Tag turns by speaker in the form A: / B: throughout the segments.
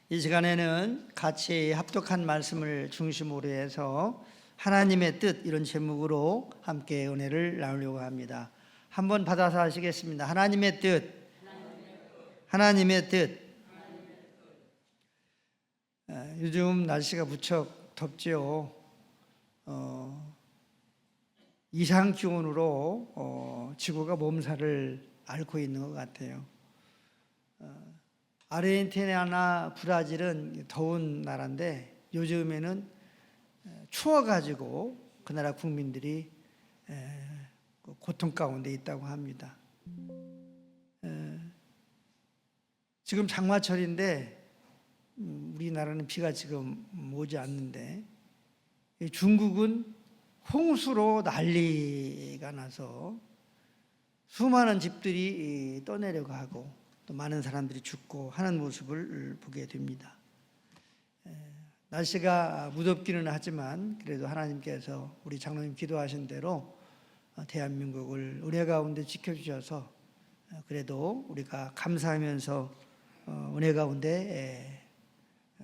A: 이 시간에는 같이 합독한 말씀을 중심으로 해서 하나님의 뜻 이런 제목으로 함께 은혜를 나누려고 합니다. 한번 받아서 하시겠습니다. 하나님의 뜻, 하나님의 뜻. 요즘 날씨가 무척 덥죠. 이상 기온으로 지구가 몸살을 앓고 있는 것 같아요. 아르헨티나나 브라질은 더운 나라인데 요즘에는 추워가지고 그 나라 국민들이 고통 가운데 있다고 합니다. 지금 장마철인데 우리나라는 비가 지금 오지 않는데 중국은 홍수로 난리가 나서 수많은 집들이 떠내려가고 또 많은 사람들이 죽고 하는 모습을 보게 됩니다. 날씨가 무덥기는 하지만 그래도 하나님께서 우리 장로님 기도하신 대로 대한민국을 은혜 가운데 지켜주셔서 그래도 우리가 감사하면서 은혜 가운데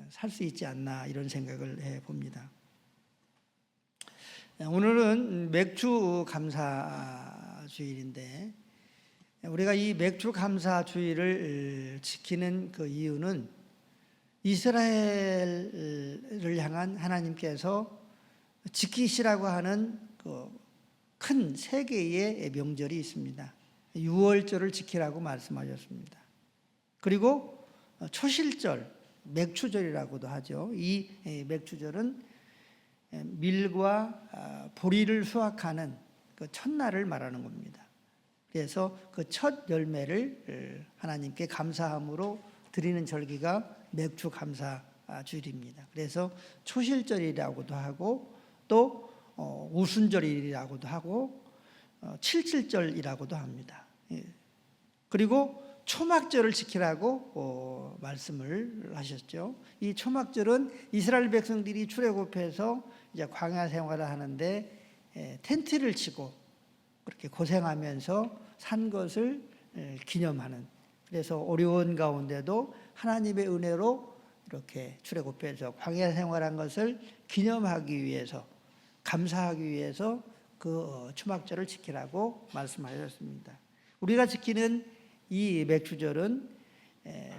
A: 살 수 있지 않나 이런 생각을 해봅니다. 오늘은 맥주 감사 주일인데 우리가 이 맥주 감사 주일을 지키는 그 이유는 이스라엘을 향한 하나님께서 지키시라고 하는 그 큰 세 개의 명절이 있습니다. 유월절을 지키라고 말씀하셨습니다. 그리고 초실절, 맥추절이라고도 하죠. 이 맥추절은 밀과 보리를 수확하는 그 첫날을 말하는 겁니다. 그래서 그 첫 열매를 하나님께 감사함으로 드리는 절기가 맥주 감사 주일입니다. 그래서 초실절이라고도 하고 또 오순절이라고도 하고 칠칠절이라고도 합니다. 그리고 초막절을 지키라고 말씀을 하셨죠. 이 초막절은 이스라엘 백성들이 출애굽해서 이제 광야 생활을 하는데 텐트를 치고 그렇게 고생하면서 산 것을 기념하는, 그래서 어려운 가운데도 하나님의 은혜로 이렇게 출애굽해서 광야 생활한 것을 기념하기 위해서, 감사하기 위해서 그 초막절을 지키라고 말씀하셨습니다. 우리가 지키는 이 맥주절은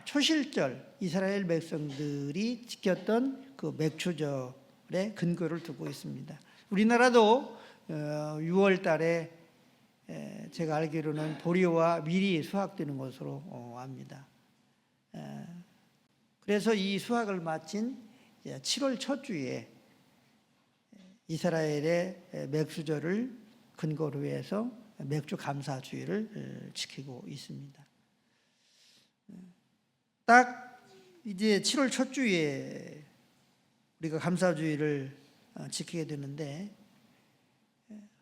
A: 초실절, 이스라엘 백성들이 지켰던 그 맥주절에 근거를 두고 있습니다. 우리나라도 6월 달에 제가 알기로는 보리와 밀이 수확되는 것으로 압니다. 그래서 이 수확을 마친 7월 첫 주에 이스라엘의 맥주절을 근거로 해서 맥주 감사주의를 지키고 있습니다. 딱 이제 7월 첫 주에 우리가 감사주의를 지키게 되는데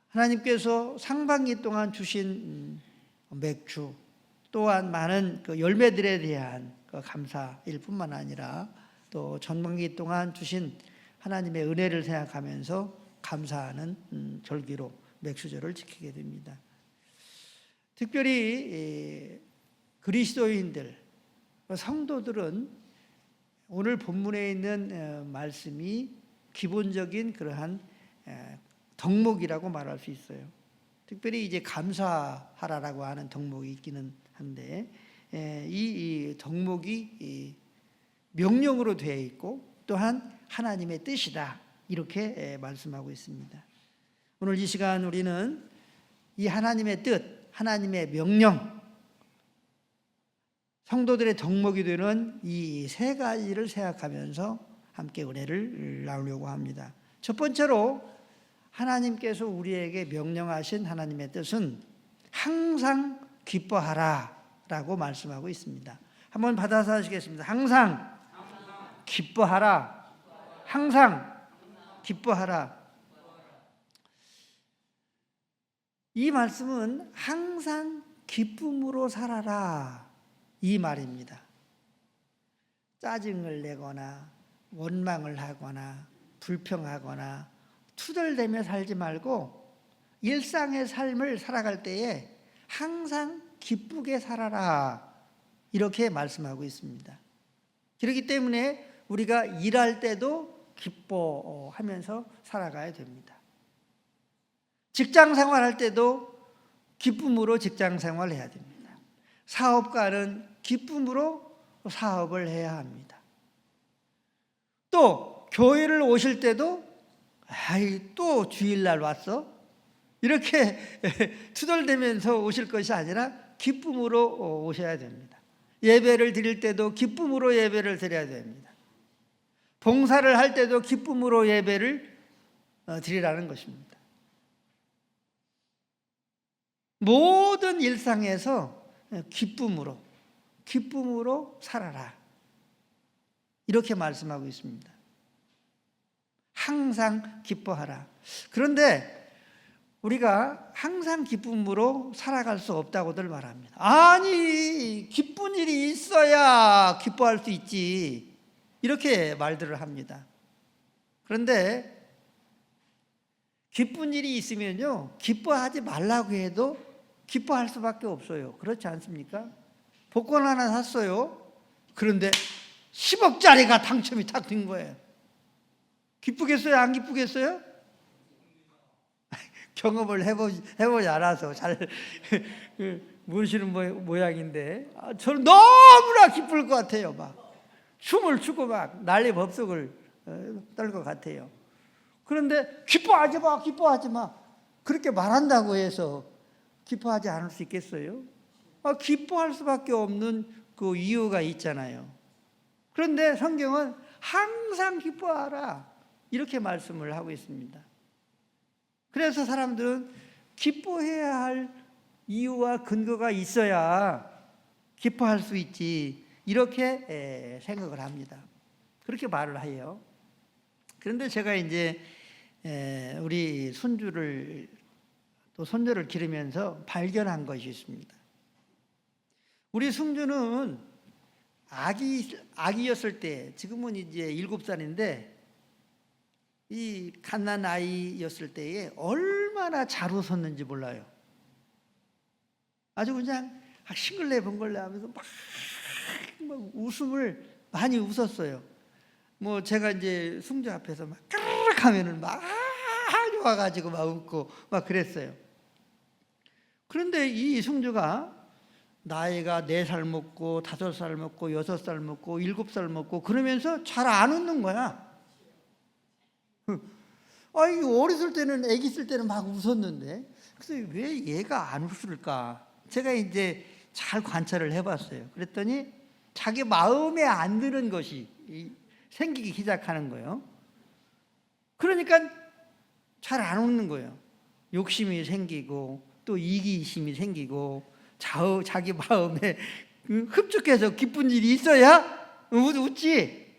A: 하나님께서 상반기 동안 주신 맥주 또한 많은 그 열매들에 대한 그 감사일 뿐만 아니라 또 전반기 동안 주신 하나님의 은혜를 생각하면서 감사하는 절기로 맥주절을 지키게 됩니다. 특별히 그리스도인들, 성도들은 오늘 본문에 있는 말씀이 기본적인 그러한 덕목이라고 말할 수 있어요. 특별히 이제 감사하라라고 하는 덕목이 있기는 한데 이 덕목이 명령으로 되어 있고 또한 하나님의 뜻이다 이렇게 말씀하고 있습니다. 오늘 이 시간 우리는 이 하나님의 뜻, 하나님의 명령, 성도들의 덕목이 되는 이 세 가지를 생각하면서 함께 은혜를 나누려고 합니다. 첫 번째로 하나님께서 우리에게 명령하신 하나님의 뜻은 항상 기뻐하라 라고 말씀하고 있습니다. 한번 받아서 하시겠습니다. 항상 기뻐하라. 항상 기뻐하라. 이 말씀은 항상 기쁨으로 살아라 이 말입니다. 짜증을 내거나 원망을 하거나 불평하거나 투덜대며 살지 말고 일상의 삶을 살아갈 때에 항상 기쁘게 살아라 이렇게 말씀하고 있습니다. 그렇기 때문에 우리가 일할 때도 기뻐하면서 살아가야 됩니다. 직장 생활할 때도 기쁨으로 직장 생활을 해야 됩니다. 사업가는 기쁨으로 사업을 해야 합니다. 또 교회를 오실 때도 또 주일날 왔어? 이렇게 투덜대면서 오실 것이 아니라 기쁨으로 오셔야 됩니다. 예배를 드릴 때도 기쁨으로 예배를 드려야 됩니다. 봉사를 할 때도 기쁨으로 예배를 드리라는 것입니다. 모든 일상에서 기쁨으로 살아라. 이렇게 말씀하고 있습니다. 항상 기뻐하라. 그런데 우리가 항상 기쁨으로 살아갈 수 없다고들 말합니다. 아니, 기쁜 일이 있어야 기뻐할 수 있지. 이렇게 말들을 합니다. 그런데 기쁜 일이 있으면요, 기뻐하지 말라고 해도 기뻐할 수밖에 없어요. 그렇지 않습니까? 복권 하나 샀어요. 그런데 10억짜리가 당첨이 탁 된 거예요. 기쁘겠어요? 안 기쁘겠어요? 경험을 해보지 않아서 잘 모르시는 모양인데, 저는 너무나 기쁠 것 같아요. 막 춤을 추고 막 난리 법석을 떨 것 같아요. 그런데 기뻐하지 마 그렇게 말한다고 해서 기뻐하지 않을 수 있겠어요? 기뻐할 수밖에 없는 그 이유가 있잖아요. 그런데 성경은 항상 기뻐하라 이렇게 말씀을 하고 있습니다. 그래서 사람들은 기뻐해야 할 이유와 근거가 있어야 기뻐할 수 있지, 이렇게 생각을 합니다. 그렇게 말을 해요. 그런데 제가 이제 우리 손주를 또 손녀를 기르면서 발견한 것이 있습니다. 우리 손주는 아기였을 때, 지금은 이제 7살인데 이 갓난 아이였을 때에 얼마나 잘 웃었는지 몰라요. 아주 그냥 싱글레벙글레 하면서 막 웃음을 많이 웃었어요. 뭐 제가 이제 승주 앞에서 막 까르륵 하면은 막 와가지고 막 웃고 막 그랬어요. 그런데 이 승주가 나이가 4살 먹고 5살 먹고 6살 먹고 7살 먹고 그러면서 잘 안 웃는 거야. 어렸을 때는, 애기 있을 때는 막 웃었는데, 그래서 왜 얘가 안 웃을까? 제가 이제 잘 관찰을 해봤어요. 그랬더니 자기 마음에 안 드는 것이 생기기 시작하는 거예요. 그러니까 잘 안 웃는 거예요. 욕심이 생기고 또 이기심이 생기고 자기 마음에 흡족해서 기쁜 일이 있어야 웃지.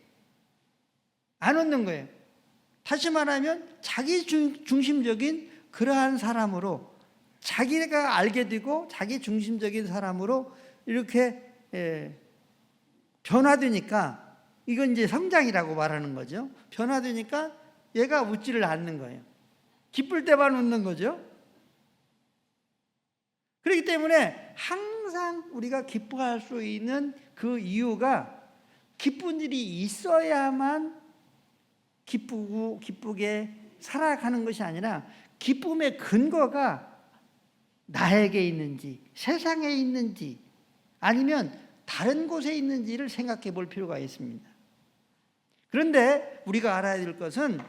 A: 안 웃는 거예요. 다시 말하면 자기 중심적인 그러한 사람으로, 자기가 알게 되고 자기 중심적인 사람으로 이렇게 변화되니까, 이건 이제 성장이라고 말하는 거죠. 변화되니까 얘가 웃지를 않는 거예요. 기쁠 때만 웃는 거죠. 그렇기 때문에 항상 우리가 기뻐할 수 있는 그 이유가 기쁜 일이 있어야만 기쁘게 살아가는 것이 아니라, 기쁨의 근거가 나에게 있는지, 세상에 있는지, 아니면 다른 곳에 있는지를 생각해 볼 필요가 있습니다. 그런데 우리가 알아야 될 것은,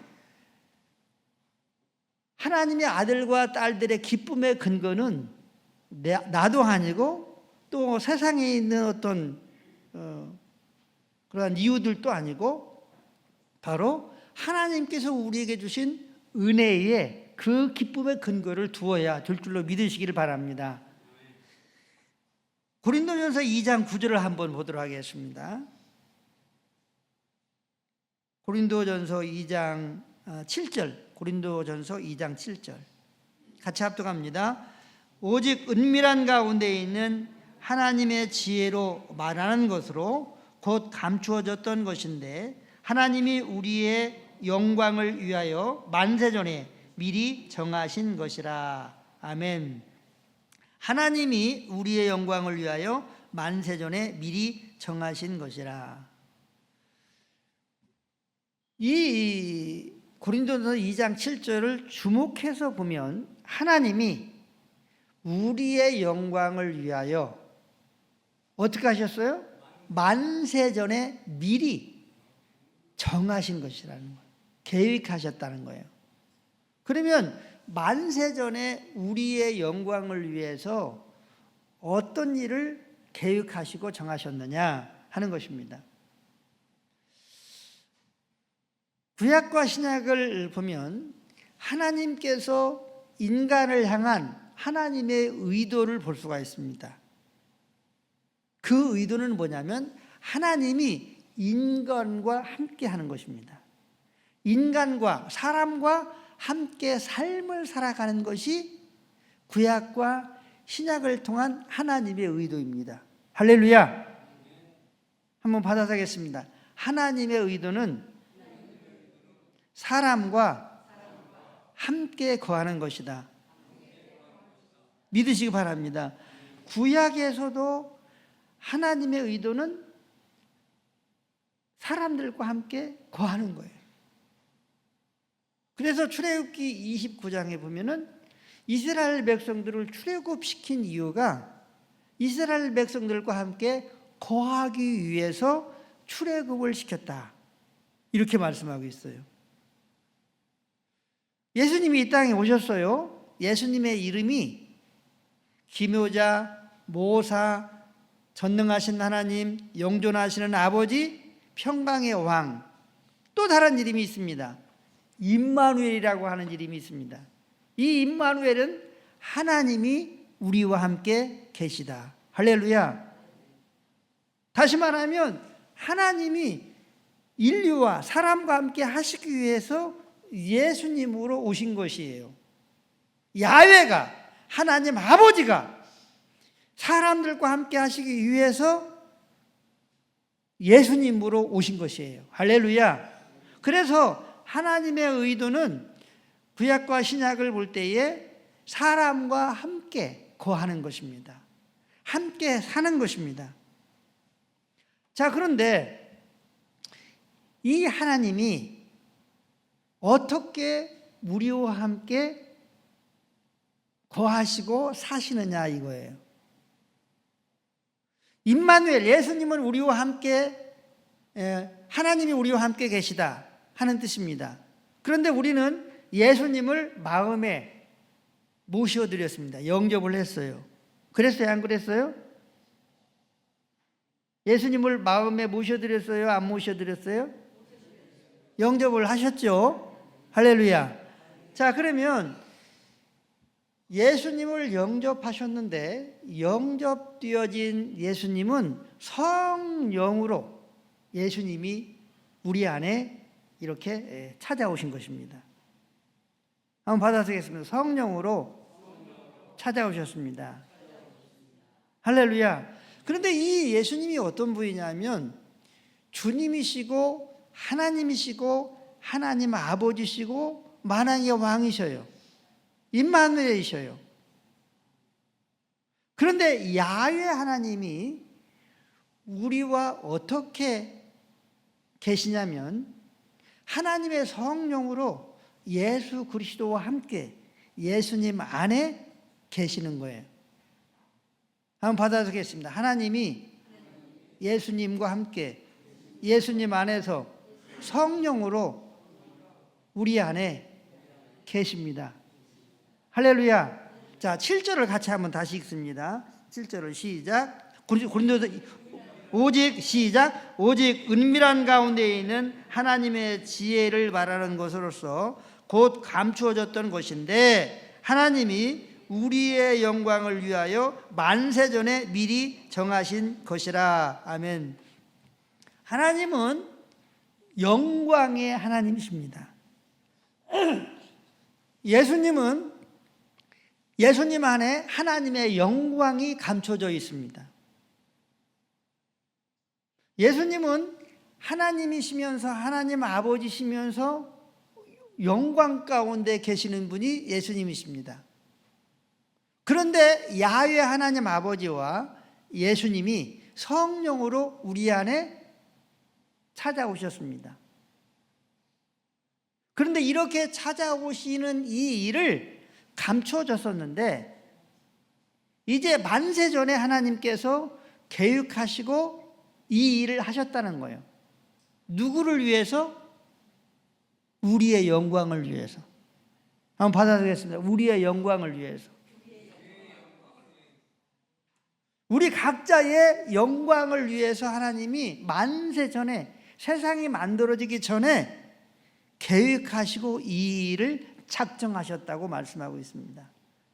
A: 하나님의 아들과 딸들의 기쁨의 근거는 나도 아니고 또 세상에 있는 어떤 그러한 이유들도 아니고, 바로 하나님께서 우리에게 주신 은혜에 그 기쁨의 근거를 두어야 될 줄로 믿으시기를 바랍니다. 고린도전서 2장 9절을 한번 보도록 하겠습니다. 고린도전서 2장 7절, 고린도전서 2장 7절 같이 합독합니다. 오직 은밀한 가운데 있는 하나님의 지혜로 말하는 것으로 곧 감추어졌던 것인데, 하나님이 우리의 영광을 위하여 만세전에 미리 정하신 것이라. 아멘. 하나님이 우리의 영광을 위하여 만세전에 미리 정하신 것이라. 이 고린도전서 2장 7절을 주목해서 보면 하나님이 우리의 영광을 위하여 어떻게 하셨어요? 만세전에 미리 정하신 것이라는 거예요. 계획하셨다는 거예요. 그러면 만세전에 우리의 영광을 위해서 어떤 일을 계획하시고 정하셨느냐 하는 것입니다. 구약과 신약을 보면 하나님께서 인간을 향한 하나님의 의도를 볼 수가 있습니다. 그 의도는 뭐냐면 하나님이 인간과 함께 하는 것입니다. 인간과 사람과 함께 삶을 살아가는 것이 구약과 신약을 통한 하나님의 의도입니다. 할렐루야. 한번 받아서겠습니다. 하나님의 의도는 사람과 함께 거하는 것이다. 믿으시기 바랍니다. 구약에서도 하나님의 의도는 사람들과 함께 거하는 거예요. 그래서 출애굽기 29장에 보면은 이스라엘 백성들을 출애굽시킨 이유가 이스라엘 백성들과 함께 거하기 위해서 출애굽을 시켰다. 이렇게 말씀하고 있어요. 예수님이 이 땅에 오셨어요. 예수님의 이름이 기묘자, 모사, 전능하신 하나님, 영존하시는 아버지, 평강의 왕, 또 다른 이름이 있습니다. 임마누엘이라고 하는 이름이 있습니다. 이 임마누엘은 하나님이 우리와 함께 계시다. 할렐루야. 다시 말하면 하나님이 인류와 사람과 함께 하시기 위해서 예수님으로 오신 것이에요. 야훼가, 하나님 아버지가 사람들과 함께 하시기 위해서 예수님으로 오신 것이에요. 할렐루야. 그래서 하나님의 의도는 구약과 신약을 볼 때에 사람과 함께 거하는 것입니다. 함께 사는 것입니다. 자, 그런데 이 하나님이 어떻게 우리와 함께 거하시고 사시느냐 이거예요. 임마누엘, 예수님은 우리와 함께, 하나님이 우리와 함께 계시다 하는 뜻입니다. 그런데 우리는 예수님을 마음에 모셔드렸습니다. 영접을 했어요. 그랬어요? 안 그랬어요? 예수님을 마음에 모셔드렸어요? 안 모셔드렸어요? 영접을 하셨죠? 할렐루야. 자, 그러면 예수님을 영접하셨는데 영접되어진 예수님은 성령으로 예수님이 우리 안에 이렇게 찾아오신 것입니다. 한번 받아쓰겠습니다. 성령으로 찾아오셨습니다. 할렐루야. 그런데 이 예수님이 어떤 분이냐면 주님이시고 하나님이시고 하나님 아버지시고 만왕의 왕이셔요. 임마누엘이셔요. 그런데 야훼 하나님이 우리와 어떻게 계시냐면 하나님의 성령으로 예수 그리스도와 함께 예수님 안에 계시는 거예요. 한번 받아보겠습니다. 하나님이 예수님과 함께 예수님 안에서 성령으로 우리 안에 계십니다. 할렐루야. 자, 7절을 같이 한번 다시 읽습니다. 7절을 시작. 고린도서 오직 시작. 오직 은밀한 가운데 있는 하나님의 지혜를 말하는 것으로서 곧 감추어졌던 것인데 하나님이 우리의 영광을 위하여 만세전에 미리 정하신 것이라. 아멘. 하나님은 영광의 하나님이십니다. 예수님은 예수님 안에 하나님의 영광이 감춰져 있습니다. 예수님은 하나님이시면서 하나님 아버지시면서 영광 가운데 계시는 분이 예수님이십니다. 그런데 야훼 하나님 아버지와 예수님이 성령으로 우리 안에 찾아오셨습니다. 그런데 이렇게 찾아오시는 이 일을 감춰졌었는데 이제 만세 전에 하나님께서 계획하시고 이 일을 하셨다는 거예요. 누구를 위해서? 우리의 영광을 위해서. 한번 받아들이겠습니다. 우리의 영광을 위해서. 우리 각자의 영광을 위해서 하나님이 만세 전에, 세상이 만들어지기 전에 계획하시고 이 일을 작정하셨다고 말씀하고 있습니다.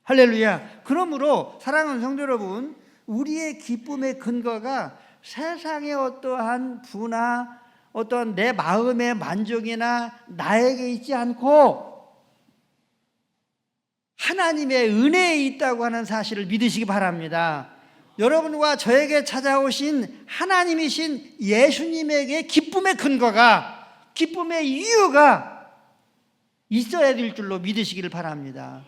A: 할렐루야. 그러므로 사랑하는 성도 여러분, 우리의 기쁨의 근거가 세상의 어떠한 부나 어떤 내 마음의 만족이나 나에게 있지 않고 하나님의 은혜에 있다고 하는 사실을 믿으시기 바랍니다. 여러분과 저에게 찾아오신 하나님이신 예수님에게 기쁨의 근거가, 기쁨의 이유가 있어야 될 줄로 믿으시기를 바랍니다.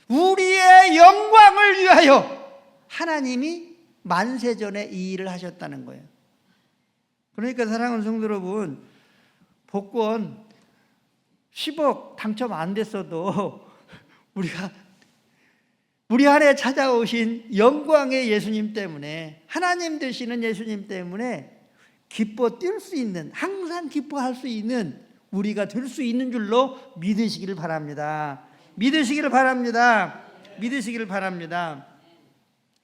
A: 우리의 영광을 위하여 하나님이 만세전에 이 일을 하셨다는 거예요. 그러니까 사랑하는 성도 여러분, 복권 10억 당첨 안 됐어도 우리가 우리 안에 찾아오신 영광의 예수님 때문에, 하나님 되시는 예수님 때문에 기뻐 뛸 수 있는, 항상 기뻐할 수 있는 우리가 될 수 있는 줄로 믿으시기를 바랍니다. 믿으시기를 바랍니다. 믿으시기를 바랍니다.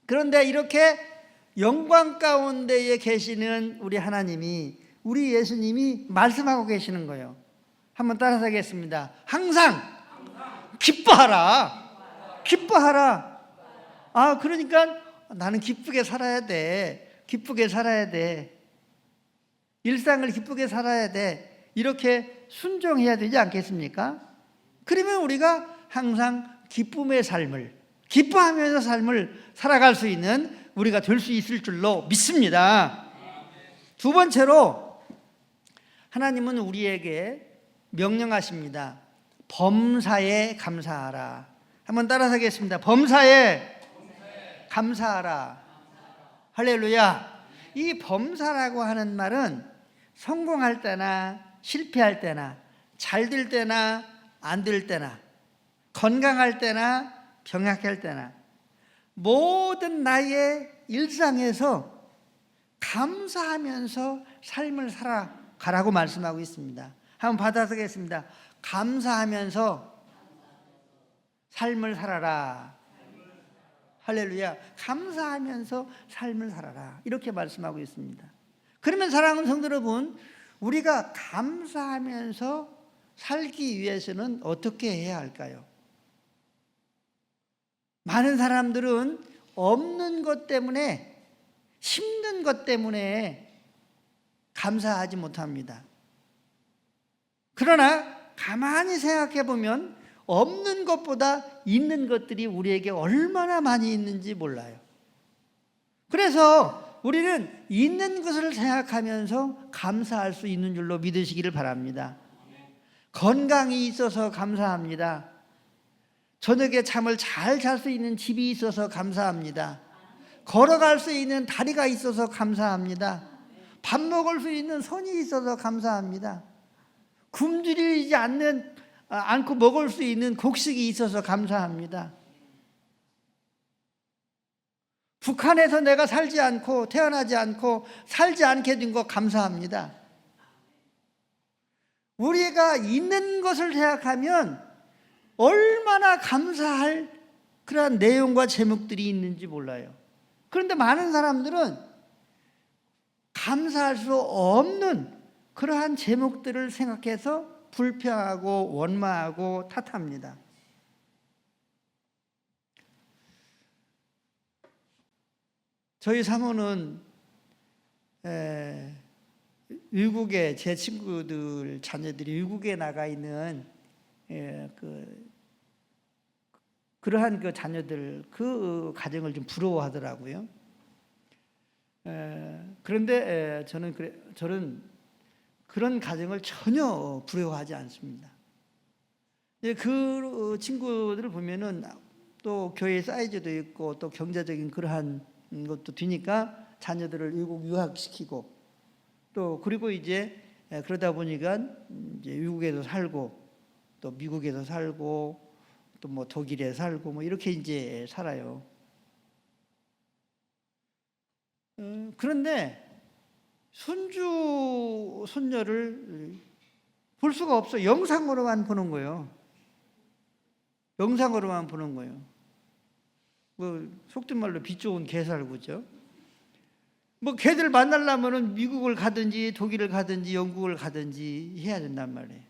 A: 그런데 이렇게 영광 가운데에 계시는 우리 하나님이, 우리 예수님이 말씀하고 계시는 거예요. 한번 따라서 하겠습니다. 항상 기뻐하라. 기뻐하라. 아, 그러니까 나는 기쁘게 살아야 돼. 기쁘게 살아야 돼. 일상을 기쁘게 살아야 돼. 이렇게 순종해야 되지 않겠습니까? 그러면 우리가 항상 기쁨의 삶을, 기뻐하면서 삶을 살아갈 수 있는 우리가 될 수 있을 줄로 믿습니다. 두 번째로 하나님은 우리에게 명령하십니다. 범사에 감사하라. 한번 따라서 하겠습니다. 범사에 감사하라. 할렐루야. 이 범사라고 하는 말은 성공할 때나 실패할 때나, 잘 될 때나 안 될 때나, 건강할 때나 병약할 때나, 모든 나의 일상에서 감사하면서 삶을 살아가라고 말씀하고 있습니다. 한번 받아서 하겠습니다. 감사하면서 삶을 살아라. 할렐루야. 감사하면서 삶을 살아라. 이렇게 말씀하고 있습니다. 그러면 사랑하는 성도 여러분, 우리가 감사하면서 살기 위해서는 어떻게 해야 할까요? 많은 사람들은 없는 것 때문에, 힘든 것 때문에 감사하지 못합니다. 그러나 가만히 생각해 보면 없는 것보다 있는 것들이 우리에게 얼마나 많이 있는지 몰라요. 그래서 우리는 있는 것을 생각하면서 감사할 수 있는 줄로 믿으시기를 바랍니다. 건강이 있어서 감사합니다. 저녁에 잠을 잘 잘 수 있는 집이 있어서 감사합니다. 걸어갈 수 있는 다리가 있어서 감사합니다. 밥 먹을 수 있는 손이 있어서 감사합니다. 굶주리지 않고 먹을 수 있는 곡식이 있어서 감사합니다. 북한에서 내가 살지 않고 태어나지 않고 살지 않게 된 거 감사합니다. 우리가 있는 것을 생각하면 얼마나 감사할 그러한 내용과 제목들이 있는지 몰라요. 그런데 많은 사람들은 감사할 수 없는 그러한 제목들을 생각해서 불평하고 원망하고 탓합니다. 저희 사모는 미국에, 제 친구들 자녀들이 미국에 나가 있는 그러한 그 자녀들, 그 가정을 좀 부러워하더라고요. 그런데 저는 그런 가정을 전혀 부러워하지 않습니다. 그 친구들을 보면은 또 교회 사이즈도 있고 또 경제적인 그러한 것도 되니까 자녀들을 미국 유학시키고, 또 그리고 이제 그러다 보니까 이제 미국에도 살고, 또 미국에서 살고 또 뭐 독일에 살고 뭐 이렇게 이제 살아요. 그런데 손주 손녀를 볼 수가 없어. 영상으로만 보는 거예요. 영상으로만 보는 거예요. 뭐 속된 말로 빚 좋은 개살구죠. 뭐 걔들 만나려면은 미국을 가든지 독일을 가든지 영국을 가든지 해야 된단 말이에요.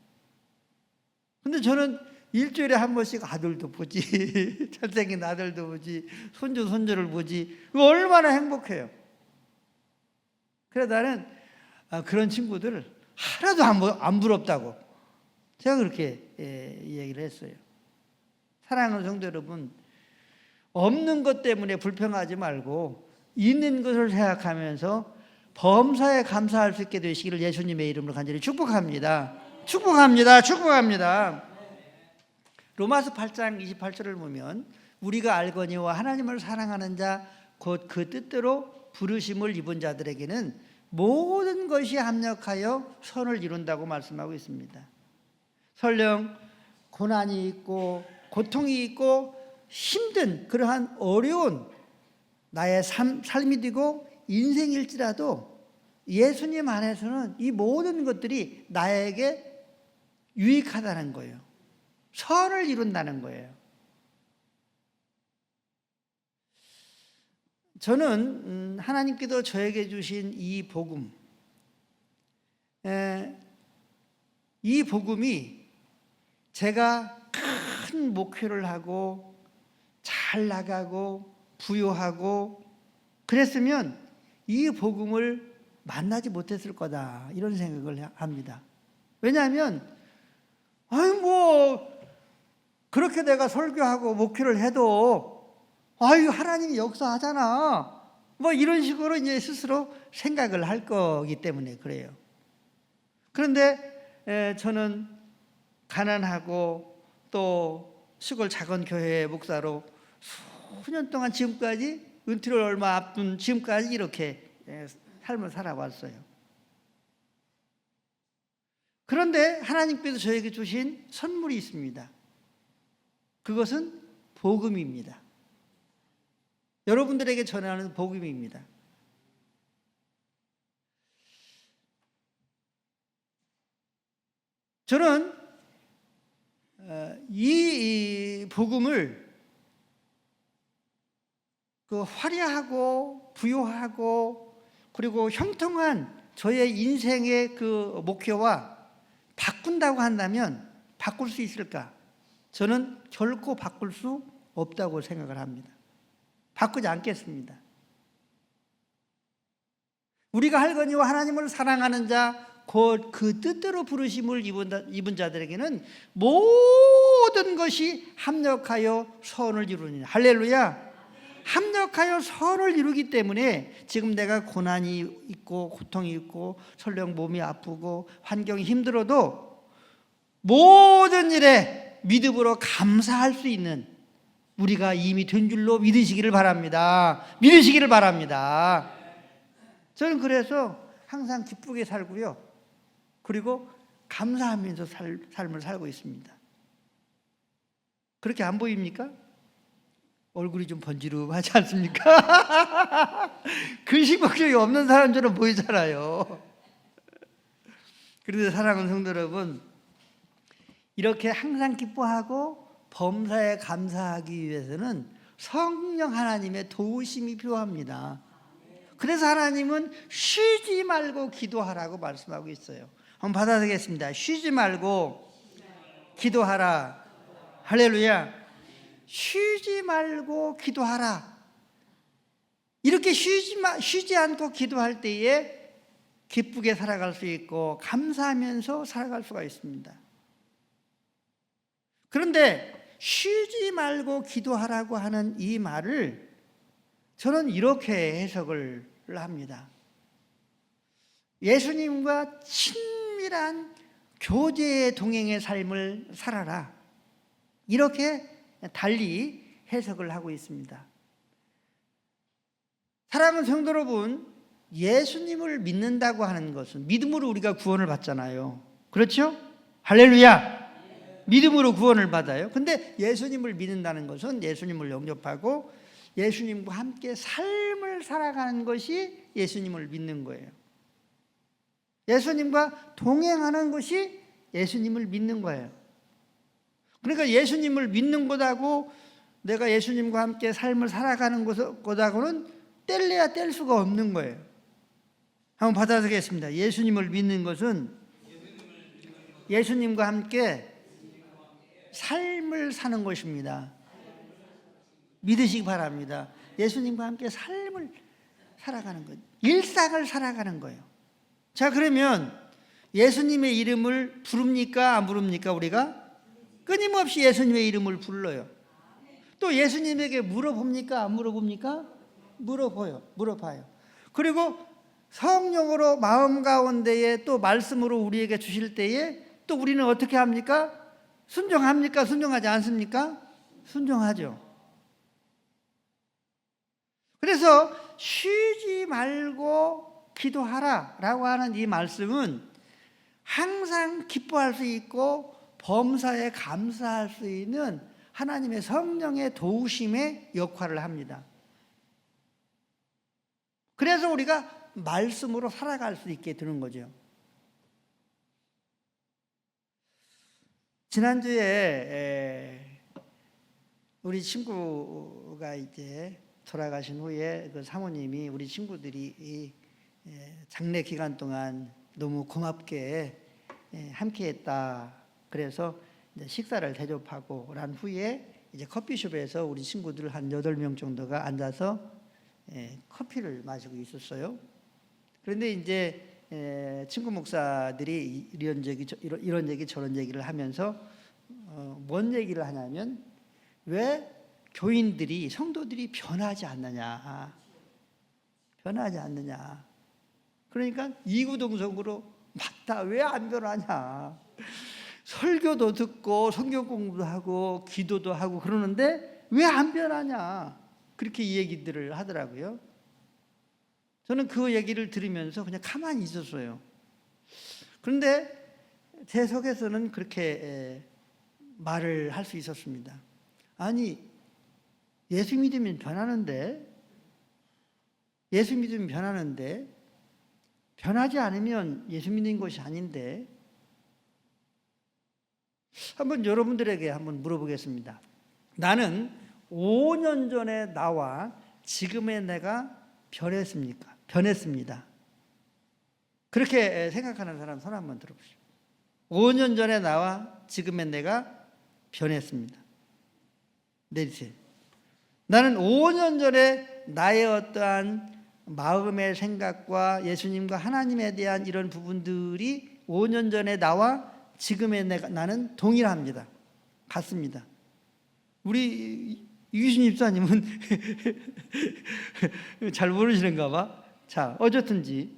A: 근데 저는 일주일에 한 번씩 아들도 보지, 잘생긴 아들도 보지, 손주 손녀를 보지. 얼마나 행복해요. 그래 나는 그런 친구들을 하나도 안 부럽다고 제가 그렇게 얘기를 했어요. 사랑하는 성도 여러분, 없는 것 때문에 불평하지 말고 있는 것을 생각하면서 범사에 감사할 수 있게 되시기를 예수님의 이름으로 간절히 축복합니다. 축복합니다. 축복합니다. 로마서 8장 28절을 보면 우리가 알거니와 하나님을 사랑하는 자 곧 그 뜻대로 부르심을 입은 자들에게는 모든 것이 합력하여 선을 이룬다고 말씀하고 있습니다. 설령 고난이 있고 고통이 있고 힘든 그러한 어려운 나의 삶이 되고 인생일지라도 예수님 안에서는 이 모든 것들이 나에게 유익하다는 거예요. 선을 이룬다는 거예요. 저는 하나님께서 저에게 주신 이 복음, 이 복음이 제가 큰 목표를 하고 잘 나가고 부유하고 그랬으면 이 복음을 만나지 못했을 거다 이런 생각을 합니다. 왜냐하면 그렇게 내가 설교하고 목회를 해도 하나님이 역사하잖아 뭐 이런 식으로 이제 스스로 생각을 할 거기 때문에 그래요. 그런데 저는 가난하고 또 시골 작은 교회 목사로 수년 동안 지금까지 은퇴를 얼마 앞둔 지금까지 이렇게 삶을 살아왔어요. 그런데 하나님께서 저에게 주신 선물이 있습니다. 그것은 복음입니다. 여러분들에게 전하는 복음입니다. 저는 이 복음을 그 화려하고 부유하고 그리고 형통한 저의 인생의 그 목표와 바꾼다고 한다면 바꿀 수 있을까? 저는 결코 바꿀 수 없다고 생각을 합니다. 바꾸지 않겠습니다. 우리가 할거니와 하나님을 사랑하는 자 곧 그 뜻대로 부르심을 입은 자들에게는 모든 것이 합력하여 선을 이루느니라. 할렐루야. 합력하여 선을 이루기 때문에 지금 내가 고난이 있고 고통이 있고 설령 몸이 아프고 환경이 힘들어도 모든 일에 믿음으로 감사할 수 있는 우리가 이미 된 줄로 믿으시기를 바랍니다. 믿으시기를 바랍니다. 저는 그래서 항상 기쁘게 살고요. 그리고 감사하면서 삶을 살고 있습니다. 그렇게 안 보입니까? 얼굴이 좀 번지르하지 않습니까? 근심 걱정이 없는 사람처럼 보이잖아요. 그런데 사랑하는 성도 여러분, 이렇게 항상 기뻐하고 범사에 감사하기 위해서는 성령 하나님의 도우심이 필요합니다. 그래서 하나님은 쉬지 말고 기도하라고 말씀하고 있어요. 한번 받아드리겠습니다. 쉬지 말고 기도하라. 할렐루야. 쉬지 말고 기도하라. 이렇게 쉬지 않고 기도할 때에 기쁘게 살아갈 수 있고 감사하면서 살아갈 수가 있습니다. 그런데 쉬지 말고 기도하라고 하는 이 말을 저는 이렇게 해석을 합니다. 예수님과 친밀한 교제의 동행의 삶을 살아라. 이렇게 달리 해석을 하고 있습니다. 사랑하는 성도 여러분, 예수님을 믿는다고 하는 것은 믿음으로 우리가 구원을 받잖아요. 그렇죠? 할렐루야. 믿음으로 구원을 받아요. 근데 예수님을 믿는다는 것은 예수님을 영접하고 예수님과 함께 삶을 살아가는 것이 예수님을 믿는 거예요. 예수님과 동행하는 것이 예수님을 믿는 거예요. 그러니까 예수님을 믿는 것하고 내가 예수님과 함께 삶을 살아가는 것하고는 뗄래야 뗄 수가 없는 거예요. 한번 받아보겠습니다. 예수님을 믿는 것은 예수님과 함께 삶을 사는 것입니다. 믿으시기 바랍니다. 예수님과 함께 삶을 살아가는 것, 일상을 살아가는 거예요. 자, 그러면 예수님의 이름을 부릅니까? 안 부릅니까? 우리가 끊임없이 예수님의 이름을 불러요. 또 예수님에게 물어봅니까? 안 물어봅니까? 물어봐요. 그리고 성령으로 마음 가운데에 또 말씀으로 우리에게 주실 때에 또 우리는 어떻게 합니까? 순종합니까? 순종하지 않습니까? 순종하죠. 그래서 쉬지 말고 기도하라 라고 하는 이 말씀은 항상 기뻐할 수 있고 범사에 감사할 수 있는 하나님의 성령의 도우심의 역할을 합니다. 그래서 우리가 말씀으로 살아갈 수 있게 되는 거죠. 지난주에 우리 친구가 이제 돌아가신 후에 그 사모님이 우리 친구들이 장례 기간 동안 너무 고맙게 함께했다. 그래서 이제 식사를 대접하고 난 후에 이제 커피숍에서 우리 친구들 한 8명 정도가 앉아서 커피를 마시고 있었어요. 그런데 이제 친구 목사들이 이런 얘기 저런 얘기를 하면서 뭔 얘기를 하냐면 왜 교인들이 성도들이 변하지 않느냐. 그러니까 이구동성으로 맞다. 왜 안 변하냐. 설교도 듣고 성경 공부도 하고 기도도 하고 그러는데 왜 안 변하냐. 그렇게 이 얘기들을 하더라고요. 저는 그 얘기를 들으면서 그냥 가만히 있었어요. 그런데 제 속에서는 그렇게 말을 할 수 있었습니다. 아니, 예수 믿으면 변하는데 변하지 않으면 예수 믿는 것이 아닌데. 한번 여러분들에게 한번 물어보겠습니다. 나는 5년 전에 나와 지금의 내가 변했습니다. 그렇게 생각하는 사람 손 한번 들어보시죠. 5년 전에 나와 지금의 내가 변했습니다. 내리세요. 나는 5년 전에 나의 어떠한 마음의 생각과 예수님과 하나님에 대한 이런 부분들이 5년 전에 나와 지금의 나는 동일합니다. 같습니다. 우리 이규신 집사님은 잘 모르시는가 봐. 자, 어쨌든지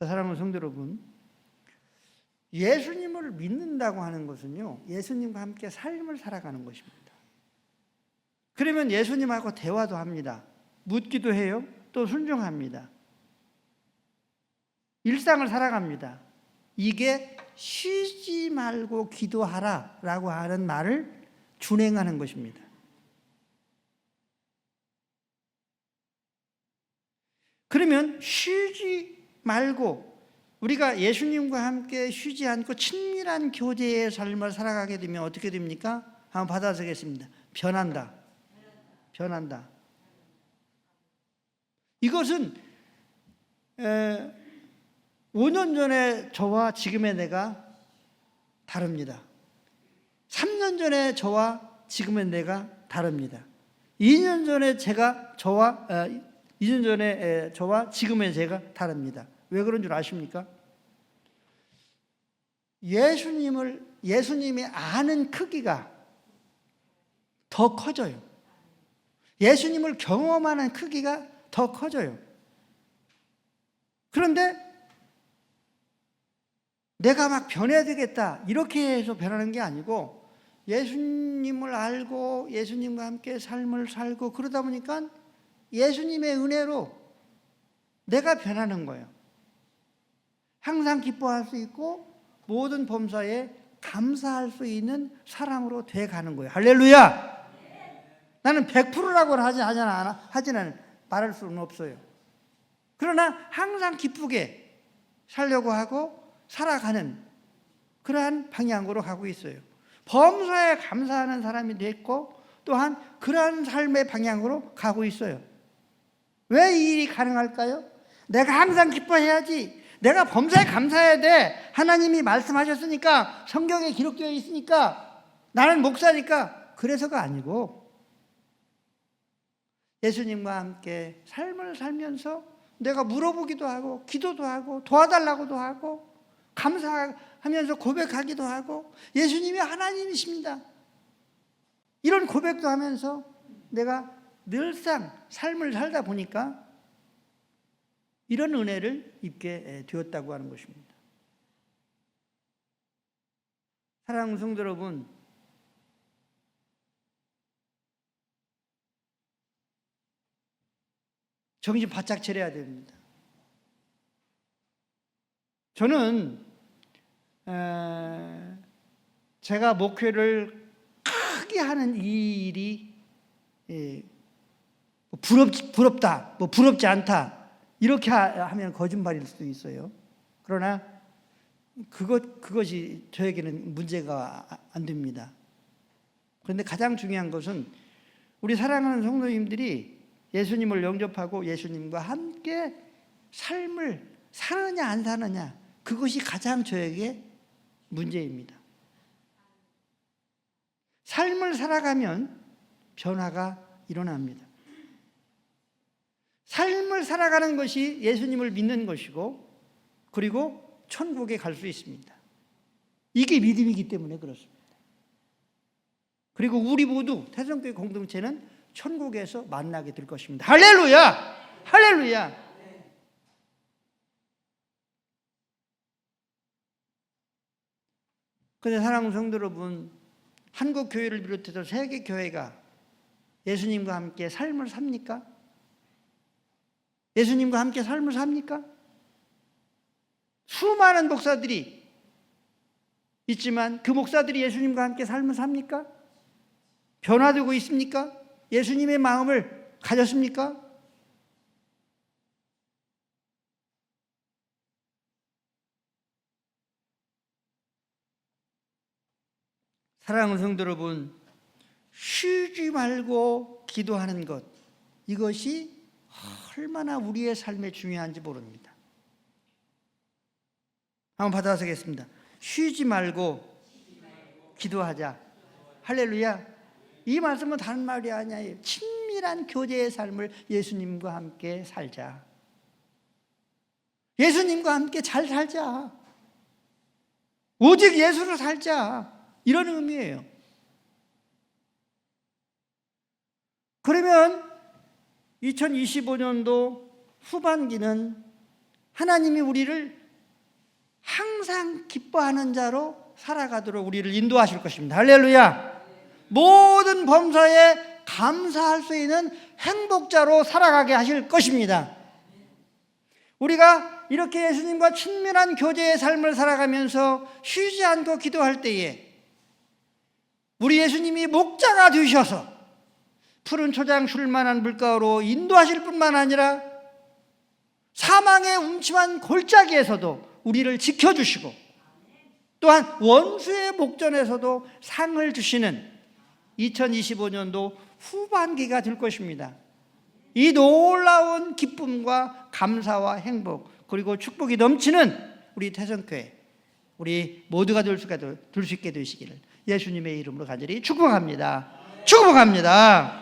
A: 사랑하는 성도 여러분, 예수님을 믿는다고 하는 것은요, 예수님과 함께 삶을 살아가는 것입니다. 그러면 예수님하고 대화도 합니다. 묻기도 해요. 또 순종합니다. 일상을 살아갑니다. 이게 쉬지 말고 기도하라 라고 하는 말을 준행하는 것입니다. 그러면 쉬지 말고 우리가 예수님과 함께 쉬지 않고 친밀한 교제의 삶을 살아가게 되면 어떻게 됩니까? 한번 받아보겠습니다. 변한다. 이것은 5년 전에 저와 지금의 내가 다릅니다. 3년 전에 저와 지금의 내가 다릅니다. 2년 전에 저와 지금의 제가 다릅니다. 왜 그런 줄 아십니까? 예수님이 아는 크기가 더 커져요. 예수님을 경험하는 크기가 더 커져요. 그런데 내가 막 변해야 되겠다 이렇게 해서 변하는 게 아니고 예수님을 알고 예수님과 함께 삶을 살고 그러다 보니까 예수님의 은혜로 내가 변하는 거예요. 항상 기뻐할 수 있고 모든 범사에 감사할 수 있는 사람으로 돼 가는 거예요. 할렐루야. 나는 100%라고 하지는 말할 수는 없어요. 그러나 항상 기쁘게 살려고 하고 살아가는 그러한 방향으로 가고 있어요. 범사에 감사하는 사람이 됐고 또한 그러한 삶의 방향으로 가고 있어요. 왜 이 일이 가능할까요? 내가 항상 기뻐해야지, 내가 범사에 감사해야 돼, 하나님이 말씀하셨으니까, 성경에 기록되어 있으니까, 나는 목사니까, 그래서가 아니고 예수님과 함께 삶을 살면서 내가 물어보기도 하고 기도도 하고 도와달라고도 하고 감사하면서 고백하기도 하고 예수님이 하나님이십니다, 이런 고백도 하면서 내가 늘상 삶을 살다 보니까 이런 은혜를 입게 되었다고 하는 것입니다. 사랑하는 성도 여러분, 정신 바짝 차려야 됩니다. 저는 제가 목회를 크게 하는 이 일이 부럽다, 부럽지 않다, 이렇게 하면 거짓말일 수도 있어요. 그러나 그것이 저에게는 문제가 안 됩니다. 그런데 가장 중요한 것은 우리 사랑하는 성도님들이 예수님을 영접하고 예수님과 함께 삶을 사느냐 안 사느냐, 그것이 가장 저에게 문제입니다. 삶을 살아가면 변화가 일어납니다. 삶을 살아가는 것이 예수님을 믿는 것이고, 그리고 천국에 갈 수 있습니다. 이게 믿음이기 때문에 그렇습니다. 그리고 우리 모두 태성교회 공동체는 천국에서 만나게 될 것입니다. 할렐루야! 할렐루야! 그런데 사랑하는 성도 여러분, 한국 교회를 비롯해서 세계 교회가 예수님과 함께 삶을 삽니까? 예수님과 함께 삶을 삽니까? 수많은 목사들이 있지만 그 목사들이 예수님과 함께 삶을 삽니까? 변화되고 있습니까? 예수님의 마음을 가졌습니까? 사랑하는 성도 여러분, 쉬지 말고 기도하는 것, 이것이 얼마나 우리의 삶에 중요한지 모릅니다. 한번 받아서겠습니다. 쉬지 말고 기도하자. 할렐루야. 이 말씀은 다른 말이 아니에요. 친밀한 교제의 삶을 예수님과 함께 살자. 예수님과 함께 잘 살자. 오직 예수를 살자. 이런 의미예요. 그러면 2025년도 후반기는 하나님이 우리를 항상 기뻐하는 자로 살아가도록 우리를 인도하실 것입니다. 할렐루야. 모든 범사에 감사할 수 있는 행복자로 살아가게 하실 것입니다. 우리가 이렇게 예수님과 친밀한 교제의 삶을 살아가면서 쉬지 않고 기도할 때에 우리 예수님이 목자가 되셔서 푸른 초장 쉴만한 물가로 인도하실 뿐만 아니라 사망의 음침한 골짜기에서도 우리를 지켜주시고 또한 원수의 목전에서도 상을 주시는 2025년도 후반기가 될 것입니다. 이 놀라운 기쁨과 감사와 행복 그리고 축복이 넘치는 우리 태성교회, 우리 모두가 될 수 있게 되시기를 예수님의 이름으로 간절히 축복합니다. 축복합니다.